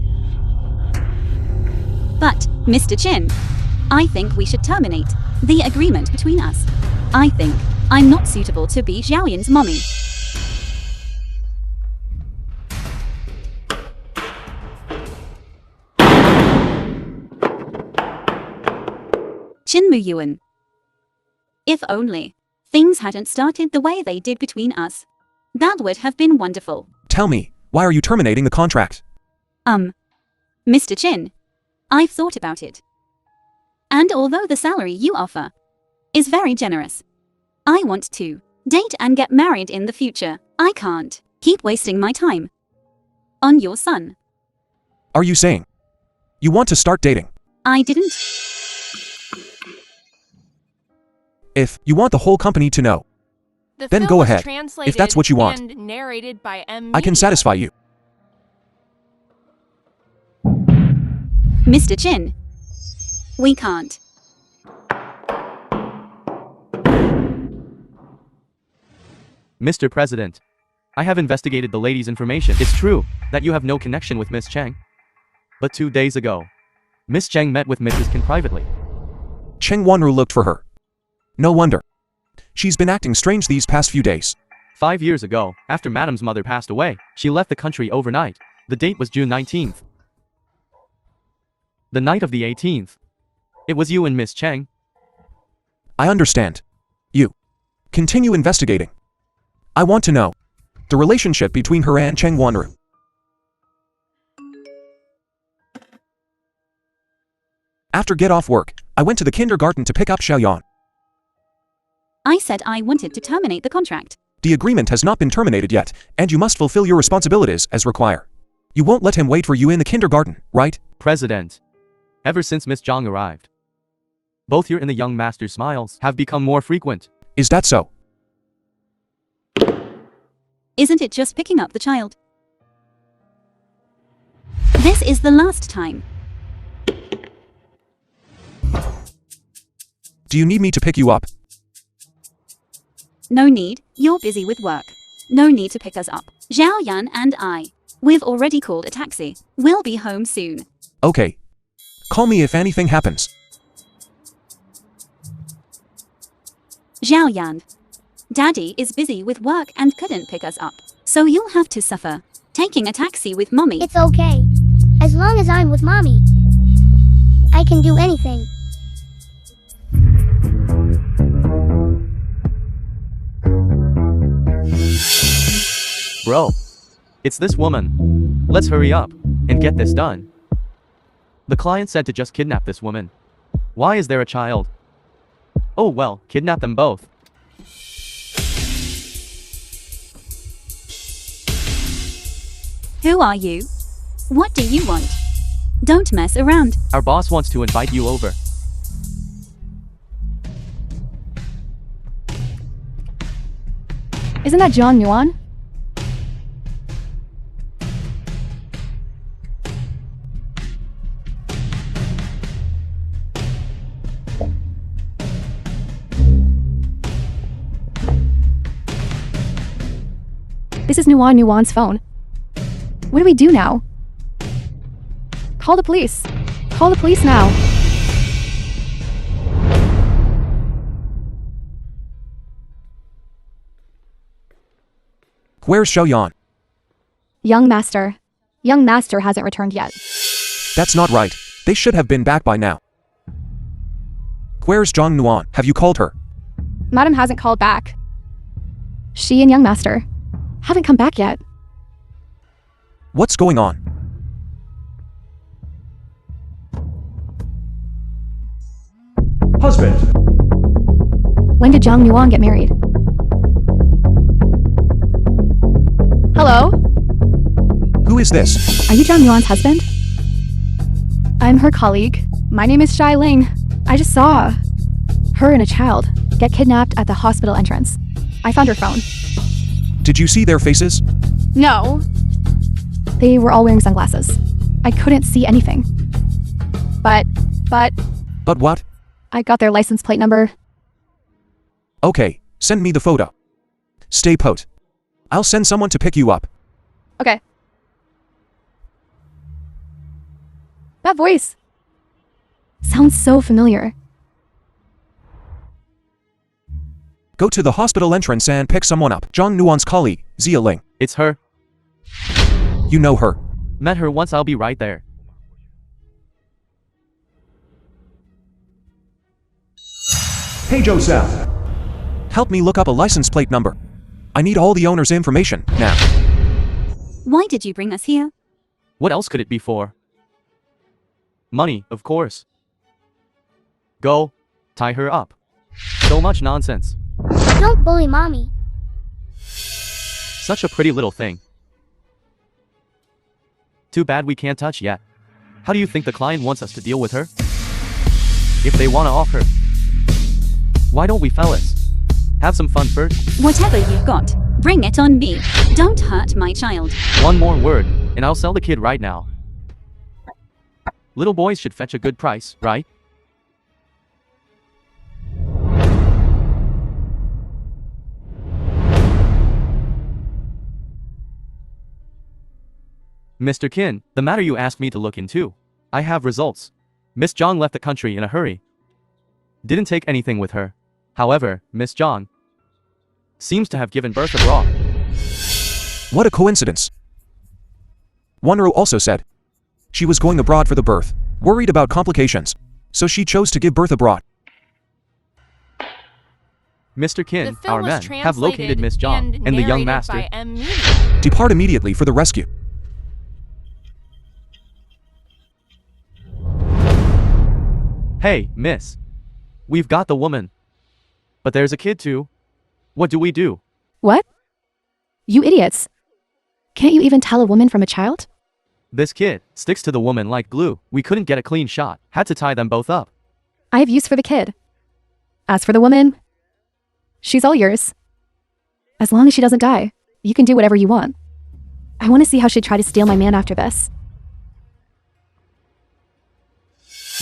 But, Mr. Qin, I think we should terminate the agreement between us. I think I'm not suitable to be Xiaoyan's mommy. Qin Yuan. If only things hadn't started the way they did between us. That would have been wonderful. Tell me, why are you terminating the contract? Mr. Qin, I've thought about it. And although the salary you offer is very generous, I want to date and get married in the future. I can't keep wasting my time on your son. Are you saying you want to start dating? I didn't. If you want the whole company to know, The then film go was ahead. translated If that's what you want. and narrated by I can satisfy you. Mr. Qin, we can't. Mr. President, I have investigated the lady's information. It's true that you have no connection with Miss Chang. But 2 days ago, Miss Chang met with Mrs. Qin privately. Cheng Wanru looked for her. No wonder. She's been acting strange these past few days. 5 years ago, after Madam's mother passed away, she left the country overnight. The date was June 19th. The night of the 18th. It was you and Miss Chang. I understand. You continue investigating. I want to know the relationship between her and Cheng Wanru. After get off work, I went to the kindergarten to pick up Xiaoyan. I said I wanted to terminate the contract. The agreement has not been terminated yet, and you must fulfill your responsibilities as required. You won't let him wait for you in the kindergarten, right? President, ever since Miss Jiang arrived, both your and the young master's smiles have become more frequent. Is that so? Isn't it just picking up the child? This is the last time. Do you need me to pick you up? No need, you're busy with work. No need to pick us up. Xiaoyan and we've already called a taxi. We'll be home soon. Okay. Call me if anything happens. Xiaoyan. Daddy is busy with work and couldn't pick us up. So you'll have to suffer. Taking a taxi with mommy. It's okay. As long as I'm with mommy, I can do anything. Bro, it's this woman. Let's hurry up and get this done. The client said to just kidnap this woman. Why is there a child? Oh well, kidnap them both. Who are you? What do you want? Don't mess around. Our boss wants to invite you over. Isn't that Jiang Nuan? This is Nuan's phone. What do we do now? Call the police. Call the police now. Where's Xiaoyan? Young Master. Young Master hasn't returned yet. That's not right. They should have been back by now. Where's Jiang Nuan? Have you called her? Madam hasn't called back. She and Young Master haven't come back yet. What's going on? Husband. When did Jiang Nuan get married? Hello? Who is this? Are you Jiang Nuan's husband? I'm her colleague. My name is Shai Ling. I just saw her and a child get kidnapped at the hospital entrance. I found her phone. Did you see their faces? No. They were all wearing sunglasses. I couldn't see anything. But But what? I got their license plate number. Okay, send me the photo. Stay put. I'll send someone to pick you up. Okay. That voice sounds so familiar. Go to the hospital entrance and pick someone up. Jiang Nuan's colleague, Zia Ling. It's her. You know her. Met her once, I'll be right there. Hey Joseph. Help me look up a license plate number. I need all the owner's information, now. Why did you bring us here? What else could it be for? Money, of course. Go. Tie her up. So much nonsense. Don't bully mommy. Such a pretty little thing. Too bad we can't touch yet. How do you think the client wants us to deal with her? If they want to off her. Why don't we, fellas? Have some fun first. Whatever you've got, bring it on me. Don't hurt my child. One more word, and I'll sell the kid right now. Little boys should fetch a good price, right? Mr. Qin, the matter you asked me to look into. I have results. Miss Zhang left the country in a hurry. Didn't take anything with her. However, Miss Zhang seems to have given birth abroad. What a coincidence. Wanro also said she was going abroad for the birth, worried about complications, so she chose to give birth abroad. The Mr. Qin, film our was men have located Miss Zhang translated and the young narrated master. by Media. Depart immediately for the rescue. Hey, miss. We've got the woman. But there's a kid too. What do we do? What? You idiots. Can't you even tell a woman from a child? This kid sticks to the woman like glue. We couldn't get a clean shot. Had to tie them both up. I have use for the kid. As for the woman, she's all yours. As long as she doesn't die, you can do whatever you want. I want to see how she'd try to steal my man after this.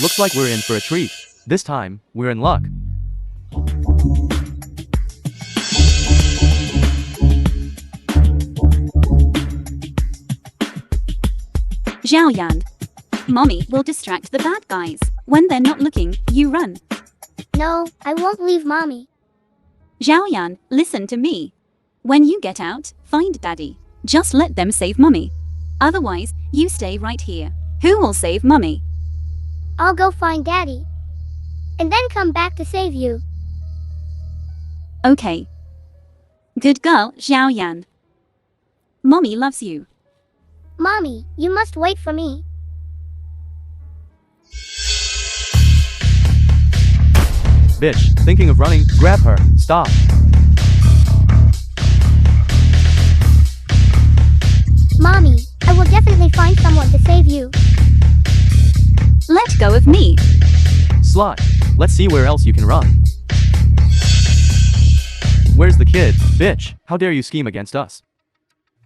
Looks like we're in for a treat. This time, we're in luck. Xiaoyan. Mommy will distract the bad guys. When they're not looking, you run. No, I won't leave mommy. Xiaoyan, listen to me. When you get out, find daddy. Just let them save mommy. Otherwise, you stay right here. Who will save mommy? I'll go find daddy. And then come back to save you. Okay. Good girl, Xiaoyan. Mommy loves you. Mommy, you must wait for me. Bitch, thinking of running, grab her, stop. Mommy, I will definitely find someone to save you. Let go of me. Slut, let's see where else you can run. Where's the kid? Bitch, how dare you scheme against us?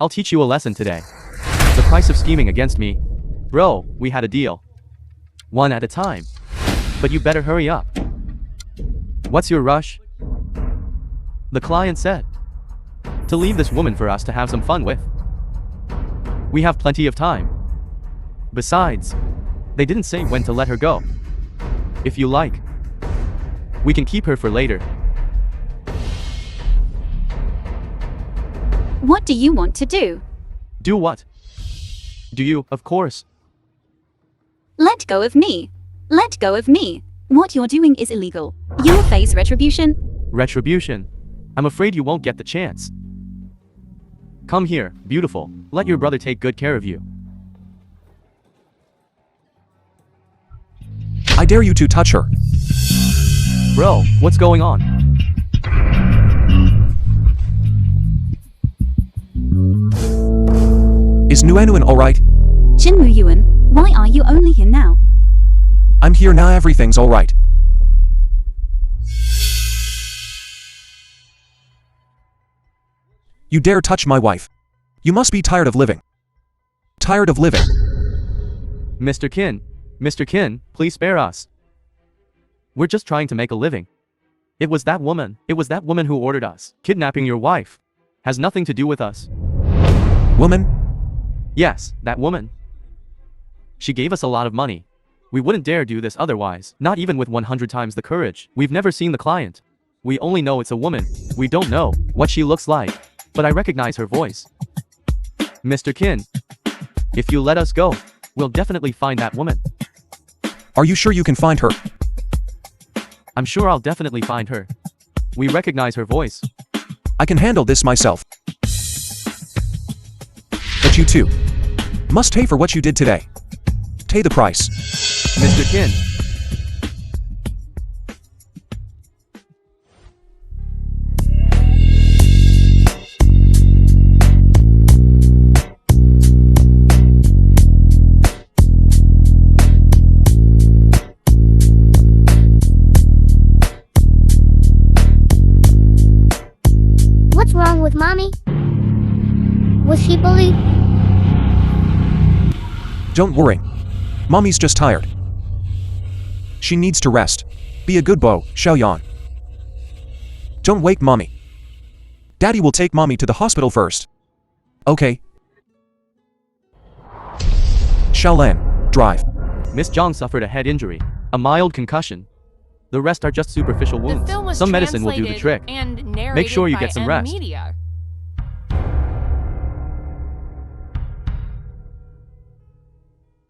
I'll teach you a lesson today. The price of scheming against me. Bro, we had a deal. One at a time. But you better hurry up. What's your rush? The client said. To leave this woman for us to have some fun with. We have plenty of time. Besides, they didn't say when to let her go. If you like, we can keep her for later. What do you want to do? Do what? Do you, of course. Let go of me. Let go of me. What you're doing is illegal. You'll face retribution. Retribution. I'm afraid you won't get the chance. Come here, beautiful. Let your brother take good care of you. I dare you to touch her. Bro, what's going on? Is Nuan alright? Jinmu Yuan, why are you only here now? I'm here now, everything's alright. You dare touch my wife. You must be tired of living. Tired of living. Mr. Qin, please spare us. We're just trying to make a living. It was that woman who ordered us. Kidnapping your wife has nothing to do with us. Woman? Yes, that woman. She gave us a lot of money. We wouldn't dare do this otherwise, not even with 100 times the courage. We've never seen the client. We only know it's a woman. We don't know what she looks like, but I recognize her voice. Mr. Qin, if you let us go, we'll definitely find that woman. Are you sure you can find her? I'm sure I'll definitely find her. We recognize her voice. I can handle this myself. But you too must pay for what you did today. Pay the price. Mr. Qin. What's wrong with mommy? Was she bullied? Don't worry. Mommy's just tired. She needs to rest. Be a good beau, Xiaoyan. Don't wake mommy. Daddy will take mommy to the hospital first. Okay. Xiaolan, drive. Miss Zhang suffered a head injury, a mild concussion. The rest are just superficial The wounds. film was Some medicine will do the translated trick. and narrated Make sure you by get some M rest. Media.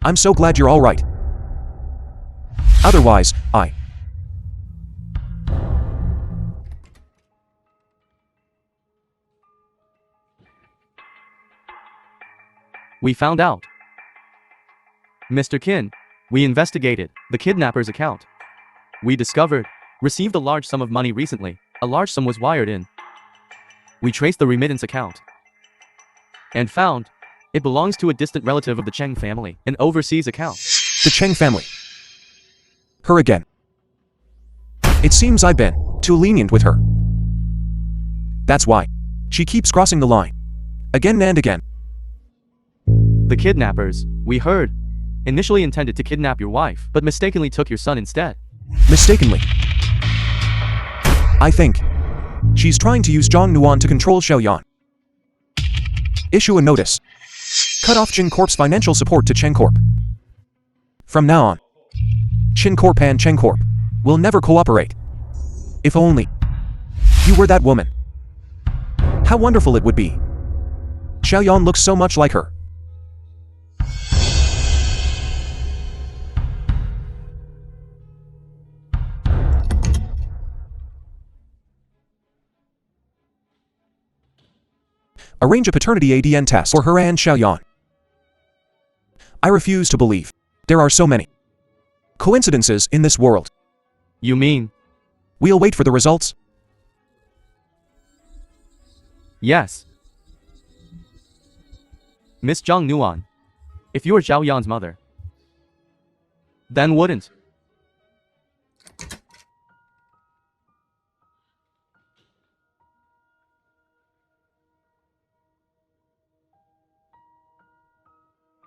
I'm so glad you're alright. Otherwise, We found out. Mr. Qin, we investigated the kidnapper's account. We discovered, received a large sum of money recently. A large sum was wired in. We traced the remittance account and found it belongs to a distant relative of the Cheng family, an overseas account. the Cheng family. Her again. It seems I've been too lenient with her. That's why she keeps crossing the line. Again and again. The kidnappers, we heard, initially intended to kidnap your wife, but mistakenly took your son instead. Mistakenly. I think she's trying to use Jiang Nuan to control Xiaoyan. Issue a notice. Cut off Qin Corp's financial support to Chen Corp. From now on, Qin Corp and Chen Corp will never cooperate. If only you were that woman. How wonderful it would be. Xiaoyan looks so much like her. Arrange a paternity ADN test for her and Xiaoyan. I refuse to believe there are so many coincidences in this world. You mean? We'll wait for the results. Yes. Miss Jiang Nuan, if you're Xiaoyan's mother, then wouldn't.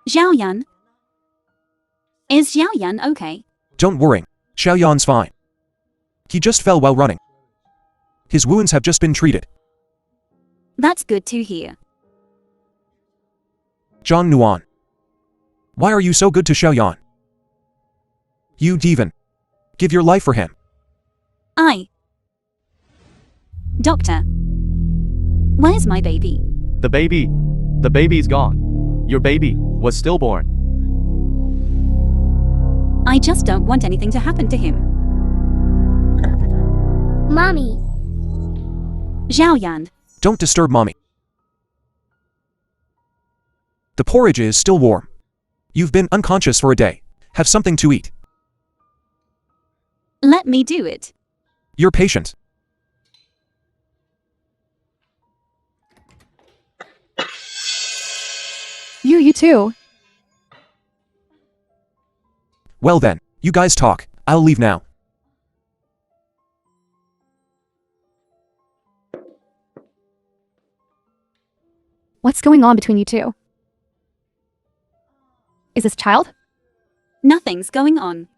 Xiaoyan? Is Xiaoyan okay? Don't worry, Xiaoyan's fine. He just fell while running. His wounds have just been treated. That's good to hear. Jiang Nuan, why are you so good to Xiaoyan? You'd even give your life for him. Doctor. Where's my baby? The baby's gone. Your baby was stillborn. I just don't want anything to happen to him. Mommy. Xiaoyan. Don't disturb mommy. The porridge is still warm. You've been unconscious for a day. Have something to eat. Let me do it. You're patient. You too. Well then, you guys talk. I'll leave now. What's going on between you two? Is this child? Nothing's going on.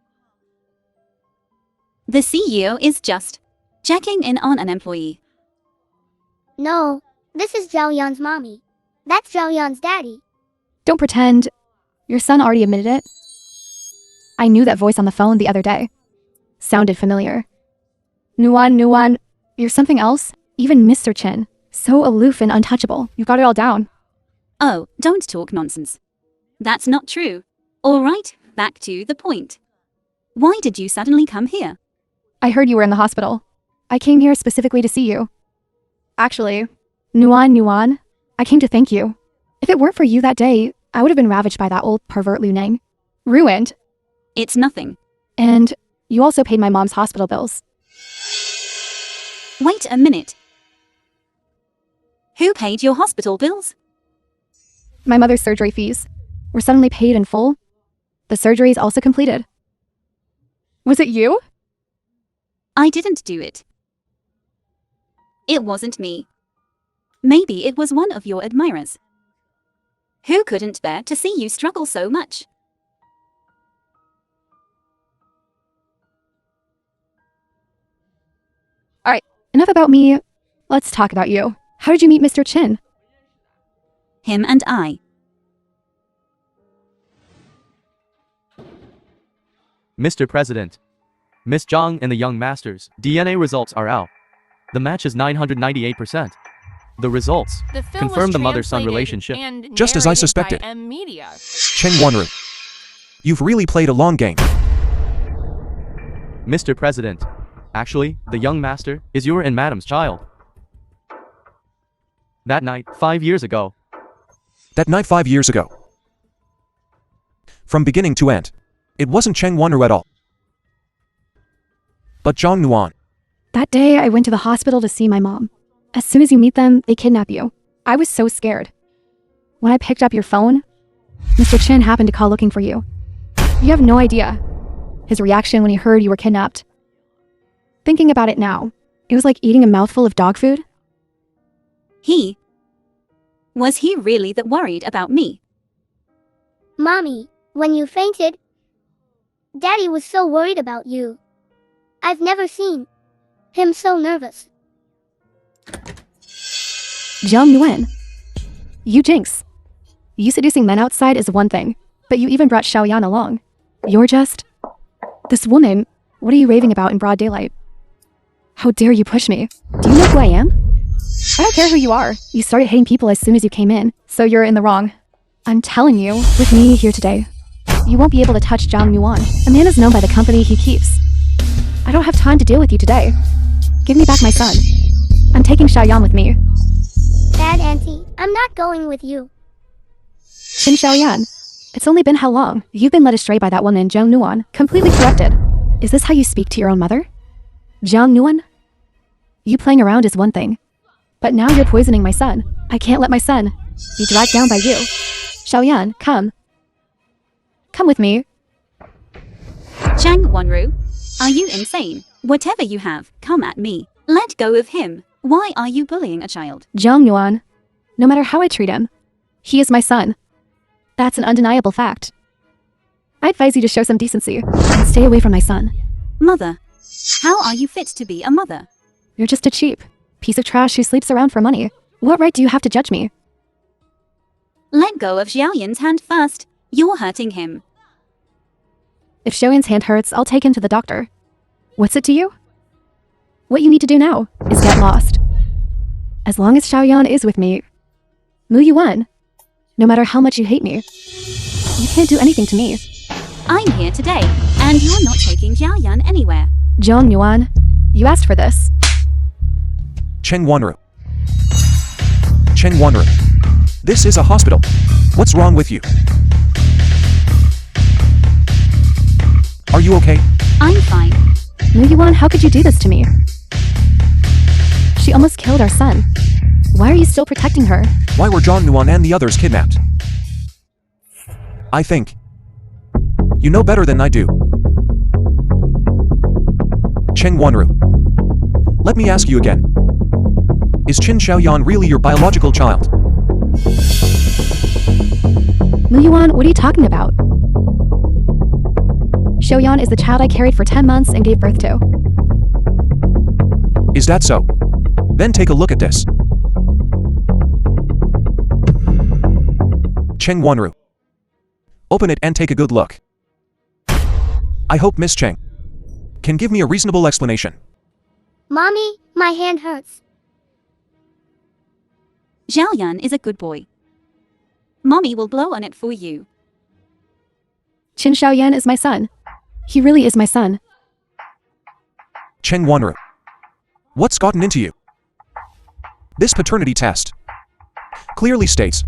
The CEO is just checking in on an employee. No, this is Xiaoyan's mommy. That's Xiaoyan's daddy. Don't pretend. Your son already admitted it. I knew that voice on the phone the other day. Sounded familiar. Nuan, you're something else? Even Mr. Chen. So aloof and untouchable. You got it all down. Oh, don't talk nonsense. That's not true. All right, back to the point. Why did you suddenly come here? I heard you were in the hospital. I came here specifically to see you. Actually, Nuan, I came to thank you. If it weren't for you that day, I would have been ravaged by that old pervert Lu Neng. Ruined. It's nothing. And you also paid my mom's hospital bills. Wait a minute. Who paid your hospital bills? My mother's surgery fees were suddenly paid in full. The surgery is also completed. Was it you? I didn't do it. It wasn't me. Maybe it was one of your admirers. Who couldn't bear to see you struggle so much? Alright, enough about me. Let's talk about you. How did you meet Mr. Chen? Him and I. Mr. President, Miss Zhang and the young masters, DNA results are out. The match is 998%. The results The film confirm was the mother-son translated relationship. and Just as I narrated suspected. by M Media. Chen Wanru, you've really played a long game. Mr. President, actually, the young master is your and Madam's child. That night, 5 years ago, That night 5 years ago. From beginning to end, it wasn't Chen Wanru at all. But Jiang Nuan. That day, I went to the hospital to see my mom. As soon as you meet them, they kidnap you. I was so scared. When I picked up your phone, Mr. Chen happened to call looking for you. You have no idea. His reaction when he heard you were kidnapped. Thinking about it now, it was like eating a mouthful of dog food. Was he really that worried about me? Mommy, When you fainted, Daddy was so worried about you. I've never seen him so nervous. Jiang Nuan. You jinx. You seducing men outside is one thing, but you even brought Xiaoyan along. You're just... This woman, what are you raving about in broad daylight? How dare you push me? Do you know who I am? I don't care who you are. You started hating people as soon as you came in, so you're in the wrong. I'm telling you, with me here today, you won't be able to touch Jiang Nuan. A man is known by the company he keeps. I don't have time to deal with you today. Give me back my son. I'm taking Xiaoyan with me. Bad auntie, I'm not going with you. Qin Xiaoyan, it's only been how long? You've been led astray by that woman, Jiang Nuan, completely corrupted. Is this how you speak to your own mother? Jiang Nuan? You playing around is one thing, but now you're poisoning my son. I can't let my son be dragged down by you. Xiaoyan, come. Come with me. Zhang Wanru, are you insane? Whatever you have, come at me. Let go of him. Why are you bullying a child? Jiang Nuan, no matter how I treat him, he is my son. That's an undeniable fact. I advise you to show some decency and stay away from my son. Mother, how are you fit to be a mother? You're just a cheap piece of trash who sleeps around for money. What right do you have to judge me? Let go of Xiaoyan's hand first. You're hurting him. If Xiaoyan's hand hurts, I'll take him to the doctor. What's it to you? What you need to do now is get lost. As long as Xiaoyan is with me, Mu Yuan, no matter how much you hate me, you can't do anything to me. I'm here today, and you're not taking Xiaoyan anywhere. Jiang Nuan, you asked for this. Cheng Wanru. Cheng Wanru. This is a hospital. What's wrong with you? Are you okay? I'm fine. Mu Yuan, how could you do this to me? She almost killed our son. Why are you still protecting her? Why were Jiang Nuan and the others kidnapped? I think you know better than I do. Cheng Wanru. Let me ask you again. Is Qin Xiaoyan really your biological child? Mu Yuan, what are you talking about? Xiaoyan is the child I carried for 10 months and gave birth to. Is that so? Then take a look at this. Cheng Wanru. Open it and take a good look. I hope Miss Cheng can give me a reasonable explanation. Mommy, my hand hurts. Xiaoyan is a good boy. Mommy will blow on it for you. Qin Xiaoyan is my son. He really is my son. Cheng Wanru. What's gotten into you? This paternity test clearly states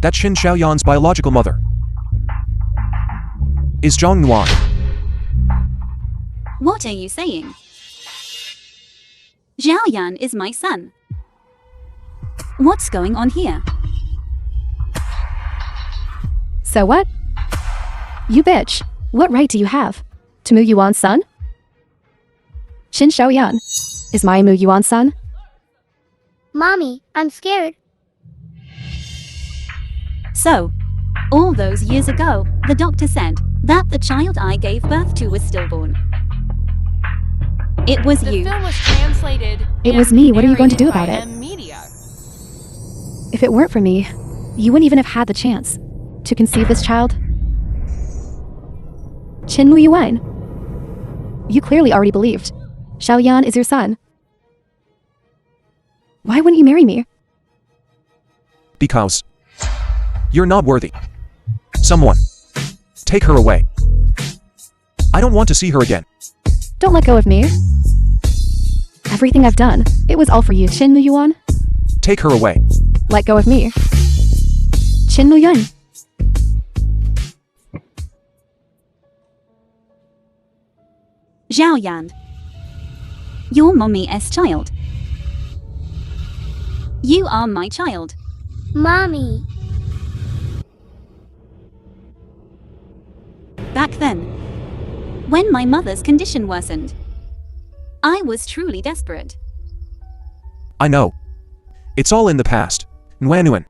that Qin Xiaoyan's biological mother is Jiang Nuan. What are you saying? Xiaoyan is my son. What's going on here? So what? You bitch. What right do you have to Mu Yuan's son? Qin Xiaoyan is my Mu Yuan's son. Mommy, I'm scared. So, all those years ago, the doctor said that the child I gave birth to was stillborn. It was The you. film was translated. It and was me. What are you going to do narrated about by it? Media. If it weren't for me, you wouldn't even have had the chance to conceive this child. Qin Mu Yuan, you clearly already believed Xiaoyan is your son. Why wouldn't you marry me? Because you're not worthy. Someone take her away. I don't want to see her again. Don't let go of me. Everything I've done, it was all for you, Qin Mu Yuan. Take her away. Let go of me. Qin Mu Yuan. Xiaoyan. You're mommy's child. You are my child. Mommy. Back then, when my mother's condition worsened, I was truly desperate. I know. It's all in the past. Nuan.